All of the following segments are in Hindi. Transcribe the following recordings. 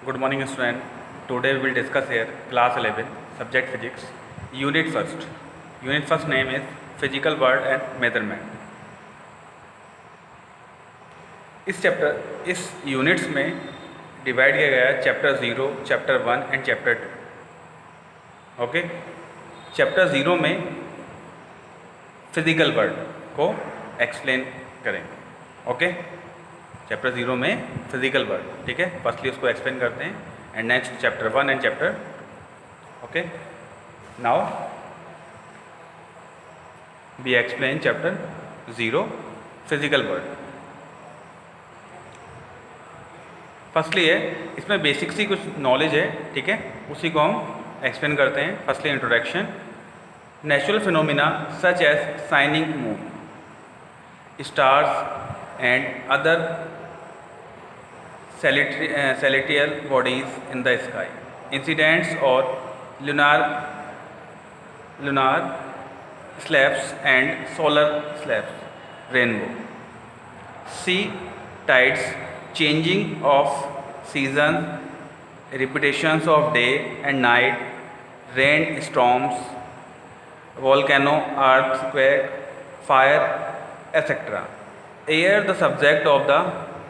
Good morning, student. Today we will discuss here class 11, subject physics, unit first. Unit first name is physical world and measurement. इस यूनिट्स में डिवाइड किया गया है chapter 0, chapter 1 and chapter 2. Okay, chapter 0 में फिजिकल वर्ल्ड को एक्सप्लेन करेंगे. ओके, चैप्टर 0 में फिजिकल वर्ल्ड, ठीक है, फर्स्टली उसको एक्सप्लेन करते हैं and next chapter 1 and chapter. Okay, now we explain chapter 0 physical world. Firstly है, इसमें बेसिक सी कुछ नॉलेज है, ठीक है, उसी को हम एक्सप्लेन करते हैं. Firstly introduction. Natural phenomena such as shining moon, stars and other celestial bodies in the sky, incidents or lunar slabs and solar slabs, rainbow, sea tides, changing of seasons, repetitions of day and night, rain storms, volcano, earthquake, fire, etc. Air the subject of the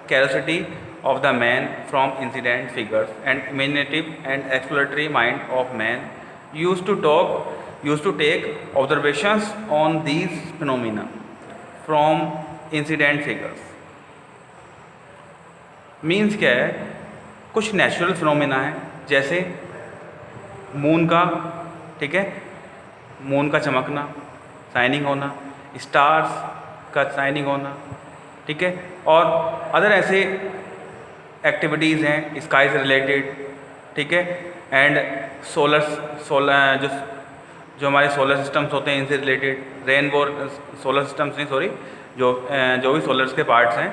curiosity of the man from incident figures and imaginative and exploratory mind of man used to take observations on these phenomena from incident figures. Means क्या है, कुछ नेचुरल फिनोमिना है जैसे मून का, ठीक है, मून का चमकना, शाइनिंग होना, स्टार्स का शाइनिंग होना, ठीक है, और अदर ऐसे एक्टिविटीज़ हैं स्काई से रिलेटेड, ठीक है, एंड सोलर जो हमारे सोलर सिस्टम्स होते हैं इनसे रिलेटेड, रेनबो सोलर सिस्टम्स नहीं सॉरी, जो भी सोलर्स के पार्ट्स हैं,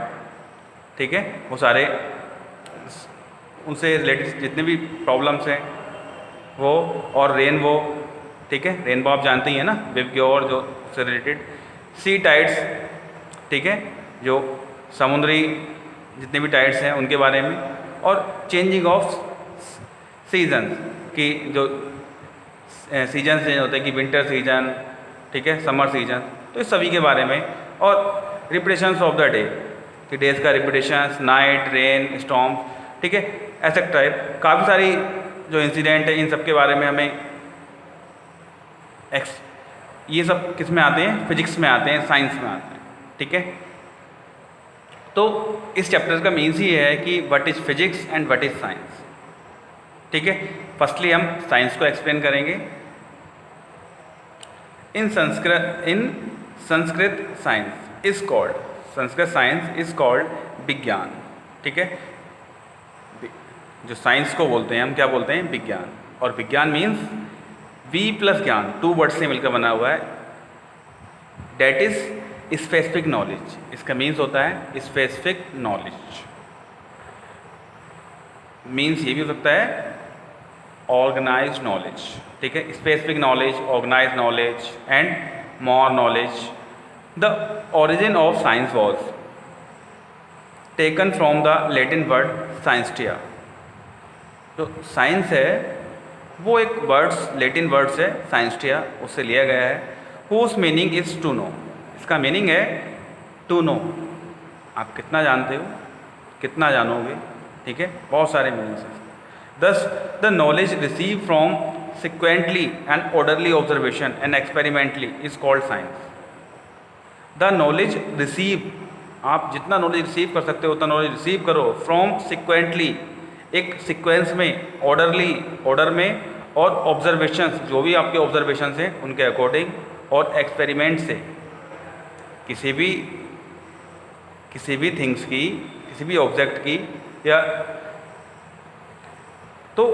ठीक है, वो सारे उनसे रिलेटेड जितने भी प्रॉब्लम्स हैं वो, और रेनबो, ठीक है, रेनबो आप जानते ही हैं ना, वेव की और जो उससे रिलेटेड, सी टाइड्स, ठीक है, जो समुद्री जितने भी टाइड्स हैं उनके बारे में, और चेंजिंग ऑफ सीजन्स की जो सीजन चेंज होते हैं कि विंटर सीजन, ठीक है, समर सीजन, तो इस सभी के बारे में, और रिपीटेशंस ऑफ द डे कि डेज का रिपीटेशंस, नाइट, रेन, स्टॉर्म, ठीक है, एसेट्रा, काफ़ी सारी जो इंसिडेंट है इन सब के बारे में हमें ये सब किस में आते हैं, फिजिक्स में आते हैं, साइंस में आते हैं, ठीक है. तो इस चैप्टर का मीन्स ही है कि what is physics and what is science, ठीक है. फर्स्टली हम साइंस को एक्सप्लेन करेंगे. In Sanskrit science is called, Sanskrit science is called विज्ञान, ठीक है. जो साइंस को बोलते हैं हम क्या बोलते हैं, विज्ञान. और विज्ञान मीन्स वी प्लस ज्ञान, 2 वर्ड से मिलकर बना हुआ है. डेट इज स्पेसिफिक नॉलेज, इसका मीन्स होता है स्पेसिफिक नॉलेज. मीन्स ये भी हो सकता है ऑर्गेनाइज्ड नॉलेज, ठीक है. Specific knowledge, organised knowledge and more knowledge. The origin of science was taken from the Latin word scientia. जो साइंस है वो एक वर्ड्स, लैटिन वर्ड्स है साइंसटिया, उससे लिया गया है. Whose meaning is to know, इसका मीनिंग है टू नो, आप कितना जानते हो, कितना जानोगे, ठीक है, बहुत सारे मीनिंग्स हैं. Thus the knowledge receive from sequentially and orderly observation and experimentally is called science. The knowledge receive, आप जितना नॉलेज रिसीव कर सकते हो उतना नॉलेज रिसीव करो, फ्रॉम सिक्वेंटली, एक सीक्वेंस में, ऑर्डरली, ऑर्डर में, और ऑब्जर्वेशंस, जो भी आपके ऑब्जर्वेशंस हैं उनके अकॉर्डिंग, और एक्सपेरिमेंट से किसी भी थिंग्स की, किसी भी ऑब्जेक्ट की, या तो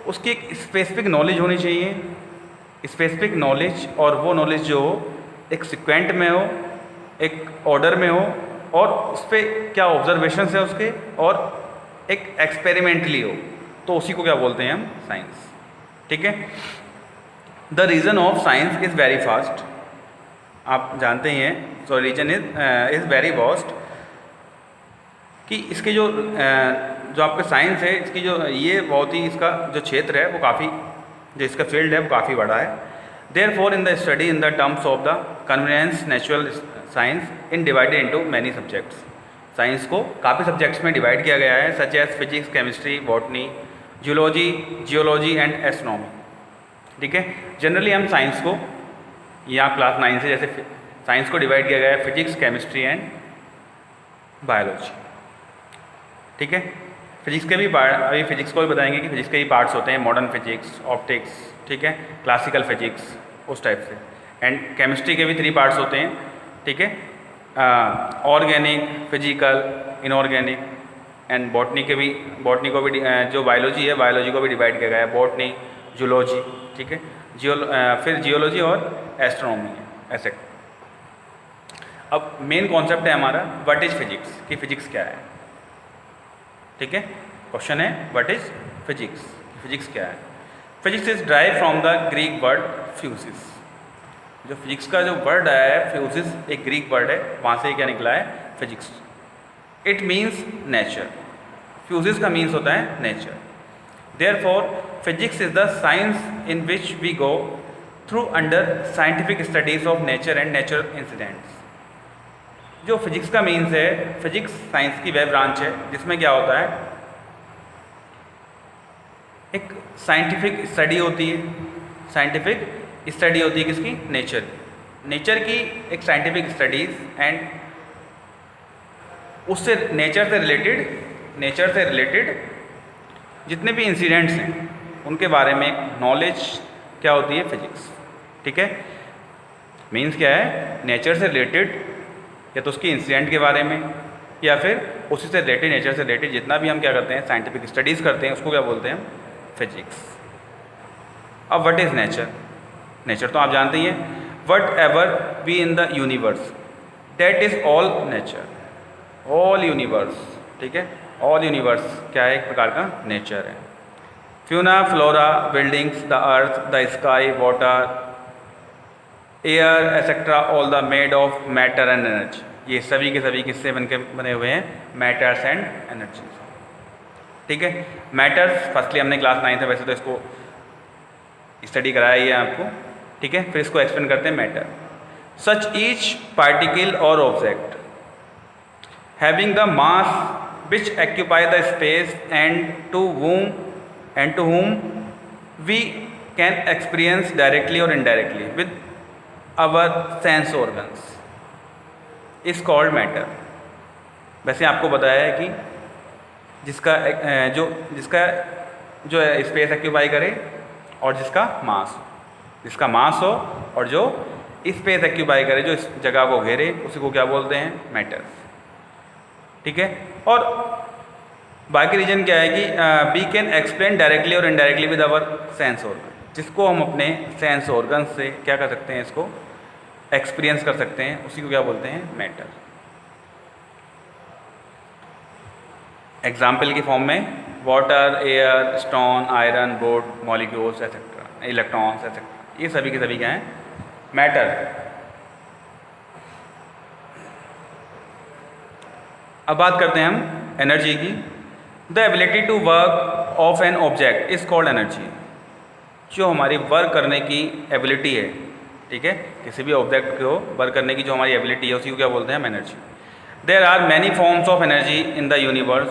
उसकी एक स्पेसिफिक नॉलेज होनी चाहिए. स्पेसिफिक नॉलेज, और वो नॉलेज जो हो एक सीक्वेंट में हो, एक ऑर्डर में हो, और उस पर क्या ऑब्जर्वेशंस है उसके, और एक एक्सपेरिमेंटली हो, तो उसी को क्या बोलते हैं हम, साइंस, ठीक है. The reason of science is very fast, आप जानते ही हैं. So reason is very vast, कि इसके जो जो आपका साइंस है इसकी जो ये बहुत ही इसका जो क्षेत्र है वो काफ़ी, जो इसका फील्ड है वो काफ़ी बड़ा है. Therefore in the study in the terms of the convenience natural science in divided into many subjects. Science को काफ़ी सब्जेक्ट्स में डिवाइड किया गया है, such as physics, chemistry, botany, zoology, geology and astronomy. ठीक है, जनरली हम साइंस को यहाँ क्लास 9 से जैसे साइंस को डिवाइड किया गया है फिजिक्स, केमिस्ट्री एंड बायोलॉजी. ठीक है, फिजिक्स के भी पार्ट, अभी फिजिक्स को भी बताएंगे कि फिजिक्स के भी पार्ट्स होते हैं, मॉडर्न फिजिक्स, ऑप्टिक्स, ठीक है, क्लासिकल फिजिक्स, उस टाइप से. एंड केमिस्ट्री के भी 3 पार्ट्स होते हैं. ठीक है, organic, physical, inorganic. And botany को भी जो बायोलॉजी है, बायोलॉजी को भी डिवाइड किया गया है, बॉटनी, जूलॉजी. ठीक है, फिर जियोलॉजी और एस्ट्रोनॉमी है ऐसे. अब मेन कॉन्सेप्ट है हमारा व्हाट इज फिजिक्स, कि फिजिक्स क्या है. ठीक है, क्वेश्चन है व्हाट इज फिजिक्स, फिजिक्स क्या है. Physics is derived from the Greek word physis. जो फिजिक्स का जो वर्ड आया है फ्यूसिस, एक ग्रीक वर्ड है, वहाँ से क्या निकला है physics. It means nature. Physis का मीन्स होता है nature. Therefore physics is the science in which we go through under scientific studies of nature and natural incidents. जो फिजिक्स का मीन्स है, फिजिक्स साइंस की वह ब्रांच है जिसमें क्या होता है, एक साइंटिफिक स्टडी होती है. साइंटिफिक स्टडी होती है किसकी, नेचर. नेचर की एक साइंटिफिक स्टडीज एंड उससे नेचर से रिलेटेड जितने भी इंसिडेंट्स हैं उनके बारे में नॉलेज क्या होती है, फिजिक्स. ठीक है, मीन्स क्या है, नेचर से रिलेटेड या तो उसकी इंसिडेंट के बारे में या फिर उसी से रिलेटेड, नेचर से रिलेटेड जितना भी हम क्या करते हैं साइंटिफिक स्टडीज़ करते हैं उसको क्या बोलते हैं, फिजिक्स. अब व्हाट इज़ नेचर. नेचर तो आप जानते ही हैं, what ever be in the universe that is all nature. All universe. ठीक है, ऑल यूनिवर्स क्या है, एक प्रकार का नेचर है. Fauna, flora, buildings, the earth, the sky, water, air etcetera, all the made of matter and energy. ये सभी के सभी किससे बने हुए हैं, मैटर्स एंड एनर्जी. ठीक है, मैटर्स फर्स्टली हमने क्लास 9 में वैसे तो इसको स्टडी कराया ही है आपको. ठीक है, फिर इसको एक्सप्लेन करते हैं. मैटर, सच ईच पार्टिकल और object having the mass which occupy the space and to whom we can experience directly or indirectly with our sense organs is called matter. वैसे आपको बताया है कि जिसका जो स्पेस एक्यूपाई करे और जिसका मास हो और जो स्पेस एक्यूपाई करे, जो इस जगह को घेरे, उसी को क्या बोलते हैं, मैटर. ठीक है, और बाकी रीजन क्या है कि वी कैन एक्सप्लेन डायरेक्टली और indirectly with our sense organ, जिसको हम अपने सेंस ऑर्गन से क्या कर सकते हैं, इसको एक्सपीरियंस कर सकते हैं, उसी को क्या बोलते हैं, मैटर. एग्जाम्पल की फॉर्म में water, air, stone, iron, would, molecules etcetera, electrons etcetera, ये सभी के सभी क्या हैं, मैटर. अब बात करते हैं हम एनर्जी की. The ability to work of an object is called energy. जो हमारी वर्क करने की एबिलिटी है, ठीक है, किसी भी ऑब्जेक्ट को वर्क करने की जो हमारी एबिलिटी है उसी को क्या बोलते हैं, हम energy. There are many forms of energy in the universe.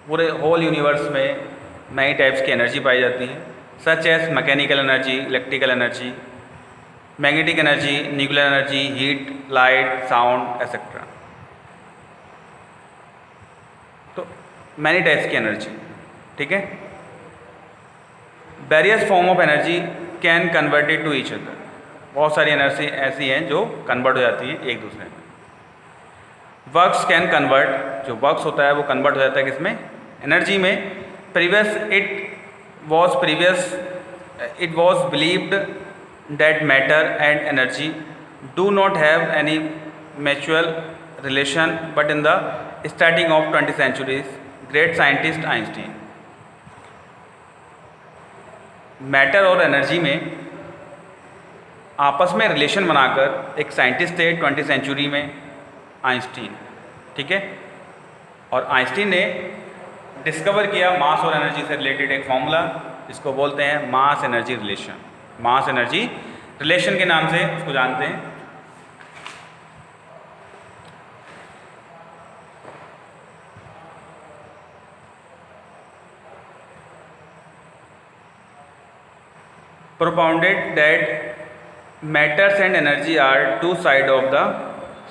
पूरे होल यूनिवर्स में नई टाइप्स की एनर्जी पाई जाती है, such as mechanical energy, electrical energy, magnetic energy, nuclear energy, heat, light, sound etcetera. तो मैनी टाइप्स की एनर्जी. ठीक है, various form of energy can converted to each other. बहुत सारी एनर्जी ऐसी हैं जो कन्वर्ट हो जाती हैं एक दूसरे में. वर्क्स कैन कन्वर्ट, जो वर्क्स होता है वो कन्वर्ट हो जाता है किसमें, एनर्जी में. It was believed that matter and energy do not have any mutual relation, but in the starting of 20th century great scientist Einstein. Matter और एनर्जी में आपस में रिलेशन बनाकर एक साइंटिस्ट थे 20th century में, आइंस्टीन. ठीक है, और आइंस्टीन ने डिस्कवर किया मास और एनर्जी से रिलेटेड एक फॉर्मूला, जिसको बोलते हैं mass energy relation. Mass energy relation के नाम से उसको जानते हैं। Propounded that matters and energy are two sides of the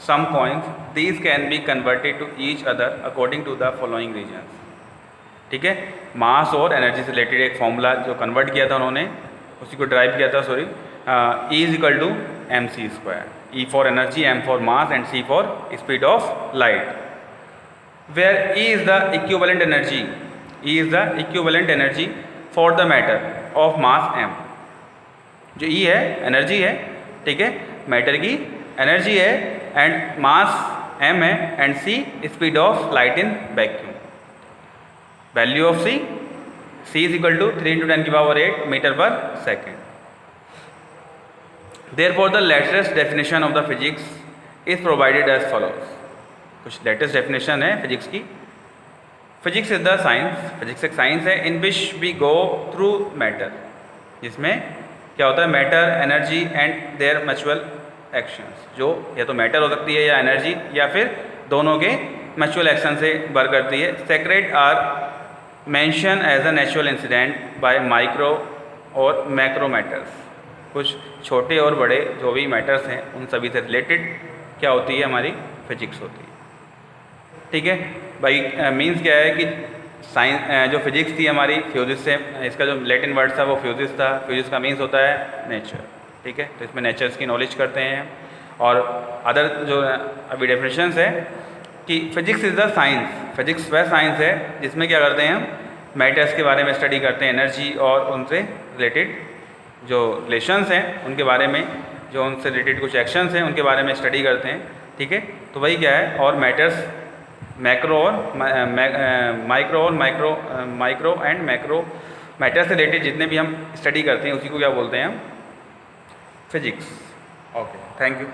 same coins. These can be converted to each other according to the following reasons. ठीक है, मास और एनर्जी से रिलेटेड एक फॉर्मूला जो कन्वर्ट किया था उन्होंने, उसी को ड्राइव किया था, sorry, E is equal to M C square, E for energy, M for mass and C for speed of light, where E is the equivalent energy, E is the equivalent energy for the matter of mass M। जो E है एनर्जी है, ठीक है, मैटर की एनर्जी है, एंड मास M है, and C speed of light in vacuum. Value of C is equal to 3 × 10⁸ metre पर second. Therefore the latest definition of the physics is provided as follows. कुछ लेटेस्ट डेफिनेशन है फिजिक्स की। Physics is the science, physics एक साइंस है in which we go through matter, जिसमें क्या होता है, matter, energy and their mutual actions. जो या तो मैटर हो सकती है या एनर्जी, या फिर दोनों के म्यूचुअल एक्शन से वर्क करती है। Secret are mention as a natural incident by micro और मैक्रो मैटर्स। कुछ छोटे और बड़े जो भी मैटर्स हैं उन सभी से रिलेटेड क्या होती है, हमारी फिजिक्स होती है। ठीक है भाई, मीन्स क्या है कि साइंस जो फिजिक्स थी हमारी फ्यूजिस से, इसका जो लैटिन वर्ड था वो फ्यूजिस था। फ्यूजिस का मीन्स होता है नेचर, ठीक है, तो इसमें नेचर्स की नॉलेज करते हैं। और अदर जो अभी डेफिनेशंस है कि physics is the science, physics वह साइंस है जिसमें क्या करते हैं हम, मैटर्स के बारे में स्टडी करते हैं, एनर्जी और उनसे रिलेटेड जो रिलेशंस हैं उनके बारे में, जो उनसे रिलेटेड कुछ एक्शंस हैं उनके बारे में स्टडी करते हैं। ठीक है, तो वही क्या है, और मैटर्स मैक्रो और माइक्रो और माइक्रो एंड मैक्रो मैटर से रिलेटेड जितने भी हम स्टडी करते हैं उसी को क्या बोलते हैं हम, फिजिक्स। Okay, thank you.